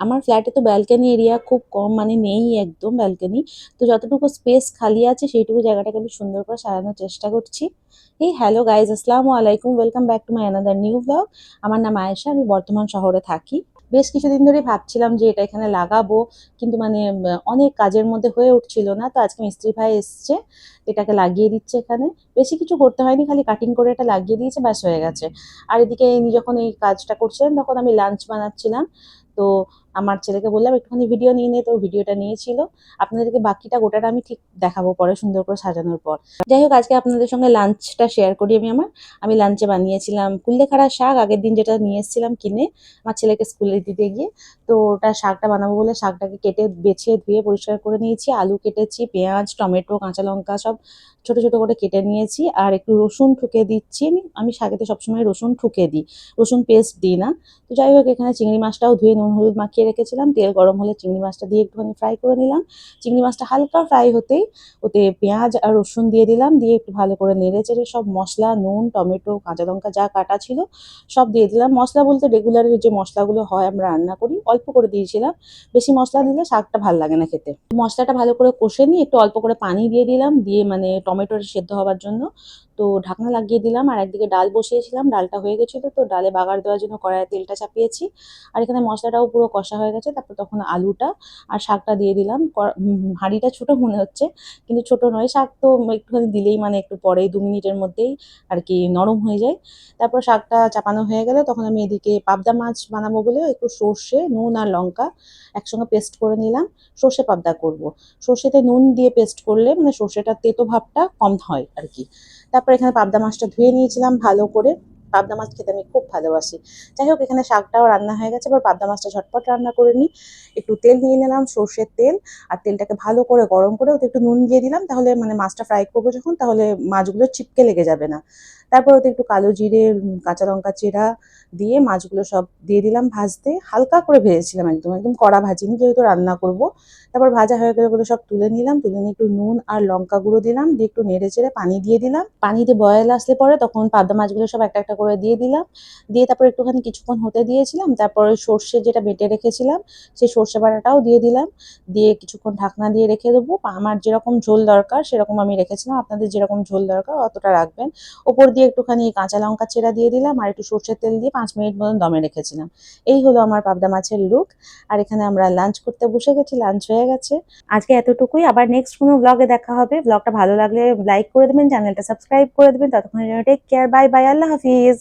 আমার ফ্ল্যাটে তো ব্যালকনি এরিয়া খুব কম, মানে নেই একদম ব্যালকনি। তো যতটুকু স্পেস খালি আছে সেইটুকু জায়গাটাকে আমি সুন্দর করে সাজানোর চেষ্টা করছি। এই হ্যালো গাইজ, আসসালামু আলাইকুম, welcome back to my another new blog. আমার নাম আয়েশা, আমি বর্তমান শহরে থাকি। বেশ কিছুদিন ধরে ভাবছিলাম যে এটা এখানে লাগাবো, কিন্তু মানে অনেক কাজের মধ্যে হয়ে উঠছিল না। তো আজকে মিস্ত্রি ভাই এসছে, এটাকে লাগিয়ে দিচ্ছে এখানে। বেশি কিছু করতে হয়নি, খালি কাটিং করে এটা লাগিয়ে দিয়েছে, ব্যাস হয়ে গেছে। আর এদিকে ইনি যখন এই কাজটা করছিলেন তখন আমি লাঞ্চ বানাচ্ছিলাম। তো আমার ছেলেকে বললাম একটুখানি ভিডিও নিয়ে নে, তো ভিডিওটা নিয়েছিল। আপনাদেরকে বাকিটা গোটাটা আমি ঠিক দেখাবো পরে সুন্দর করে সাজানোর পর। যাই হোক, আজকে আপনাদের সঙ্গে লাঞ্চটা শেয়ার করি আমি লাঞ্চে বানিয়েছিলাম কুলেখাড়া শাক, আগের দিন যেটা নিয়ে এসেছিলাম কিনে আমার ছেলেকে স্কুলে দিতে গিয়ে। তো ওটা শাকটা বানাবো বলে শাকটাকে কেটে বেছে ধুয়ে পরিষ্কার করে নিয়েছি, আলু কেটেছি, পেঁয়াজ, টমেটো, কাঁচা লঙ্কা সব ছোট ছোট করে কেটে নিয়েছি, আর একটু রসুন ঠুকে দিচ্ছি। আমি শাকেতে সবসময় রসুন ঠুকে দিই, রসুন পেস্ট দিই না। তো যাই হোক, এখানে চিংড়ি মাছটাও ধুয়ে নুন হলুদ মাখিয়ে রেখেছিলাম, তেল গরম হলে চিংড়ি মাছটা দিয়ে একটুখানি ফ্রাই করে নিলাম। চিংড়ি মাছটা হালকা ফ্রাই হতেই ওতে পেঁয়াজ আর রসুন দিয়ে দিলাম, দিয়ে একটু ভালো করে নেড়ে চেড়ে সব মশলা, নুন, টমেটো, কাঁচা লঙ্কা যা কাটা ছিল সব দিয়ে দিলাম। মশলা বলতে রেগুলারের যে মশলাগুলো হয় আমরা রান্না করি, অল্প করে দিয়েছিলাম। বেশি মশলা দিলে শাকটা ভালো লাগে না খেতে। মশলাটা ভালো করে কষে নিয়ে একটু অল্প করে পানি দিয়ে দিলাম, দিয়ে মানে টমেটোটা সেদ্ধ হওয়ার জন্য। তো ঢাকনা লাগিয়ে দিলাম, আর একদিকে ডাল বসিয়েছিলাম, ডালটা হয়ে গেছিলো, তো ডালে বাগার দেওয়ার জন্য কড়াইয়ে তেলটা চাপিয়েছি। আর এখানে মশলাটাও পুরো কষা হয়ে গেছে, তারপর তখন আলুটা আর শাকটা দিয়ে দিলাম। হাঁড়িটা ছোট মনে হচ্ছে, কিন্তু ছোট নয়। শাক তো একটুখানি দিলেই মানে একটু পরেই 2 মিনিটের মধ্যেই আর কি নরম হয়ে যায়। তারপর শাকটা চাপানো হয়ে গেলে তখন আমি এদিকে পাবদা মাছ বানাবো বলে একটু সর্ষে, নুন আর লঙ্কা একসঙ্গে পেস্ট করে নিলাম। সর্ষে পাবদা করব। সর্ষেতে নুন দিয়ে পেস্ট করলে মানে সর্ষেটার তেতো ভাবটা কম হয় আর কি। তারপর এখানে পাবদা মাছটা ধুয়ে নিয়েছিলাম ভালো করে। পাবদা মাছ খেতে আমি খুব ভালোবাসি। যাই হোক, এখানে শাকটাও রান্না হয়ে গেছে, এবার পাবদা মাছটা ঝটপট রান্না করে নিই। একটু তেল নিয়ে নিলাম, সর্ষের তেল। আর তেলটাকে ভালো করে গরম করে ওতে একটু নুন দিয়ে দিলাম, তাহলে মানে মাছটা ফ্রাই করবো যখন, তাহলে মাছগুলো চিপকে লেগে যাবে না। তারপর ওতে একটু কালো জিরে, কাঁচা লঙ্কা চেরা দিয়ে মাছগুলো সব দিয়ে দিলাম ভাজতে। হালকা করে ভেজেছিলাম, একদম একদম কড়া ভাজিনি, যেহেতু রান্না করব। তারপর ভাজা হয়ে গেলে ওগুলো সব তুলে নিলাম, তুলে নিয়ে একটু নুন আর লঙ্কা গুঁড়ো দিলাম, দিয়ে একটু নেড়ে চেড়ে পানি দিয়ে দিলাম। পানিতে বয়েল আসলে পরে তখন পাবদা মাছগুলো সব একটা একটা করে দিয়ে দিলাম। দিয়ে তারপর একটুখানি কিছুক্ষণ হতে দিয়েছিলাম, তারপরে সর্ষে যেটা বেটে রেখেছিলাম সেই সর্ষে বাটাটাও দিয়ে দিলাম। দিয়ে কিছুক্ষণ ঢাকনা দিয়ে রেখে দেবো। আমার যেরকম ঝোল দরকার সেরকম আমি রেখেছিলাম, আপনাদের যেরকম ঝোল দরকার অতটা রাখবেন। ওপর দিয়ে একটুখানি কাঁচা লঙ্কা চেরা দিয়ে দিলাম, আর একটু সর্ষের তেল দিয়ে 5 মিনিট মতন দমে রেখেছিলাম। এই হলো আমার পাবদা মাছের লুক। আর এখানে আমরা লাঞ্চ করতে বসে গেছি, লাঞ্চ হয়ে গেছে। আজকে এতটুকুই, আবার নেক্সট কোনো ব্লগে দেখা হবে। ব্লগটা ভালো লাগলে লাইক করে দেবেন, চ্যানেলটা সাবস্ক্রাইব করে দেবেন। ততক্ষণের জন্য টেক কেয়ার, বাই বাই, আল্লাহ হাফিজ।